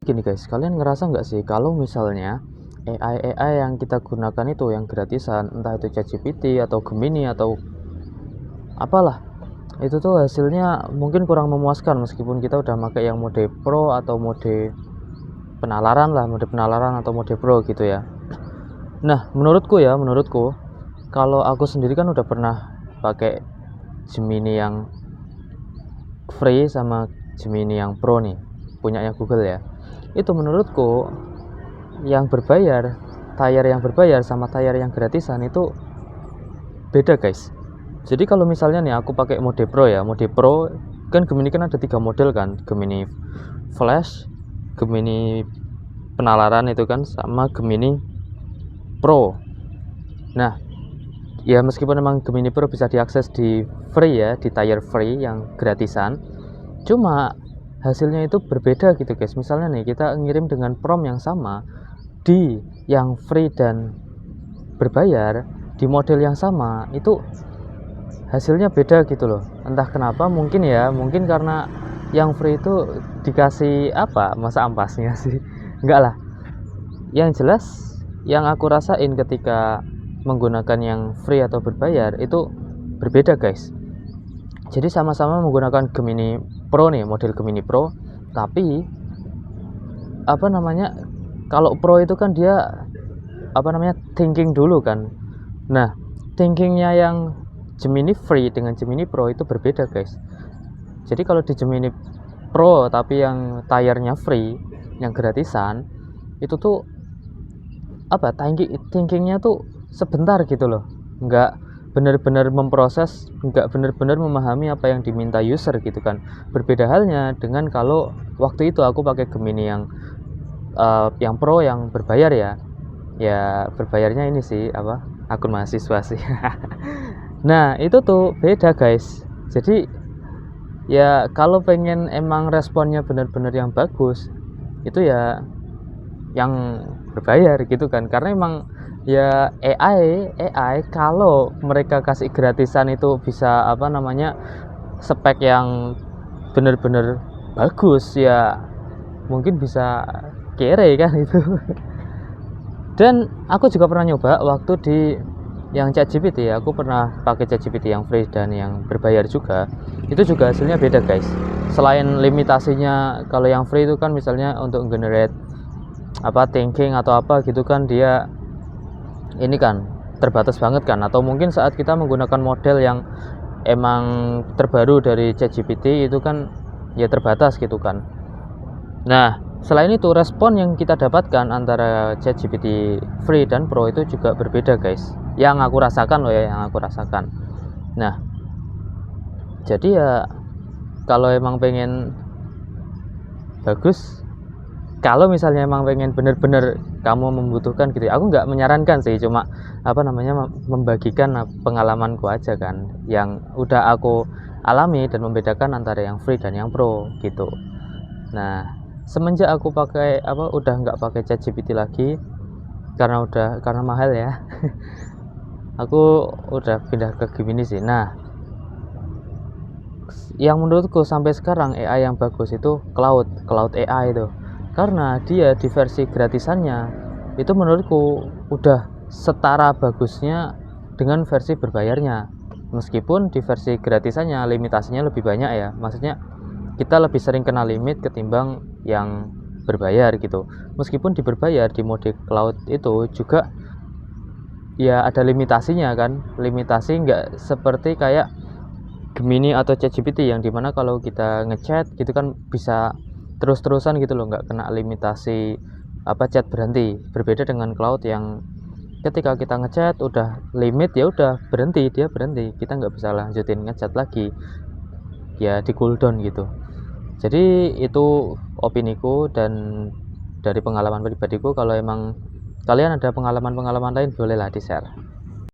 Gini guys, kalian ngerasa nggak sih kalau misalnya AI yang kita gunakan itu yang gratisan, entah itu ChatGPT atau Gemini atau apalah, itu tuh hasilnya mungkin kurang memuaskan meskipun kita udah pakai yang mode Pro atau mode penalaran atau mode Pro gitu ya. Nah, menurutku kalau aku sendiri kan udah pernah pakai Gemini yang free sama Gemini yang Pro nih, punyanya Google ya. Itu menurutku yang berbayar, tayar yang berbayar sama tayar yang gratisan itu beda guys. Jadi kalau misalnya nih aku pakai mode Pro ya, mode Pro kan Gemini kan ada 3 model kan, Gemini Flash, Gemini penalaran itu kan, sama Gemini Pro. Nah, ya meskipun memang Gemini Pro bisa diakses di free ya, di tayar free yang gratisan, cuma hasilnya itu berbeda gitu guys. Misalnya nih kita ngirim dengan prompt yang sama di yang free dan berbayar di model yang sama, itu hasilnya beda gitu loh. Entah kenapa, mungkin karena yang free itu dikasih apa masa ampasnya sih. Enggak lah, yang jelas yang aku rasain ketika menggunakan yang free atau berbayar itu berbeda guys. Jadi sama-sama menggunakan Gemini Pro nih, model Gemini Pro, tapi kalau Pro itu kan dia thinking dulu kan. Nah, thinkingnya yang Gemini free dengan Gemini Pro itu berbeda guys. Jadi kalau di Gemini Pro tapi yang tayarnya free, yang gratisan, itu tuh thinkingnya tuh sebentar gitu loh, nggak benar-benar memproses, nggak benar-benar memahami apa yang diminta user gitu kan. Berbeda halnya dengan kalau waktu itu aku pakai Gemini yang Pro yang berbayar ya berbayarnya ini sih akun mahasiswa sih. Nah itu tuh beda guys. Jadi ya kalau pengen emang responnya benar-benar yang bagus, itu ya yang berbayar gitu kan. Karena emang ya AI kalau mereka kasih gratisan itu bisa spek yang benar-benar bagus ya, mungkin bisa kere kan itu. Dan aku juga pernah nyoba waktu di yang ChatGPT ya, aku pernah pakai ChatGPT yang free dan yang berbayar juga. Itu juga hasilnya beda guys. Selain limitasinya, kalau yang free itu kan misalnya untuk generate thinking atau apa gitu kan, dia ini kan terbatas banget kan, atau mungkin saat kita menggunakan model yang emang terbaru dari ChatGPT itu kan ya terbatas gitu kan. Nah, selain itu respon yang kita dapatkan antara ChatGPT free dan Pro itu juga berbeda guys. Yang aku rasakan yang aku rasakan. Nah, jadi ya kalau emang pengen bagus, kalau misalnya emang pengen bener-bener kamu membutuhkan gitu, aku nggak menyarankan sih, cuma membagikan pengalamanku aja kan, yang udah aku alami dan membedakan antara yang free dan yang Pro gitu. Nah, semenjak aku udah nggak pakai ChatGPT lagi karena mahal ya. Aku udah pindah ke Gemini sih. Nah, yang menurutku sampai sekarang AI yang bagus itu Cloud AI itu, karena dia di versi gratisannya itu menurutku udah setara bagusnya dengan versi berbayarnya. Meskipun di versi gratisannya limitasinya lebih banyak ya, maksudnya kita lebih sering kena limit ketimbang yang berbayar gitu. Meskipun di berbayar di mode cloud itu juga ya ada limitasinya kan, limitasi nggak seperti kayak Gemini atau ChatGPT yang dimana kalau kita ngechat gitu kan bisa terus-terusan gitu loh, nggak kena limitasi chat berhenti. Berbeda dengan cloud yang ketika kita ngechat udah limit ya udah berhenti, dia berhenti, kita nggak bisa lanjutin ngechat lagi ya, di cooldown gitu. Jadi itu opiniku dan dari pengalaman pribadiku. Kalau emang kalian ada pengalaman lain bolehlah di share.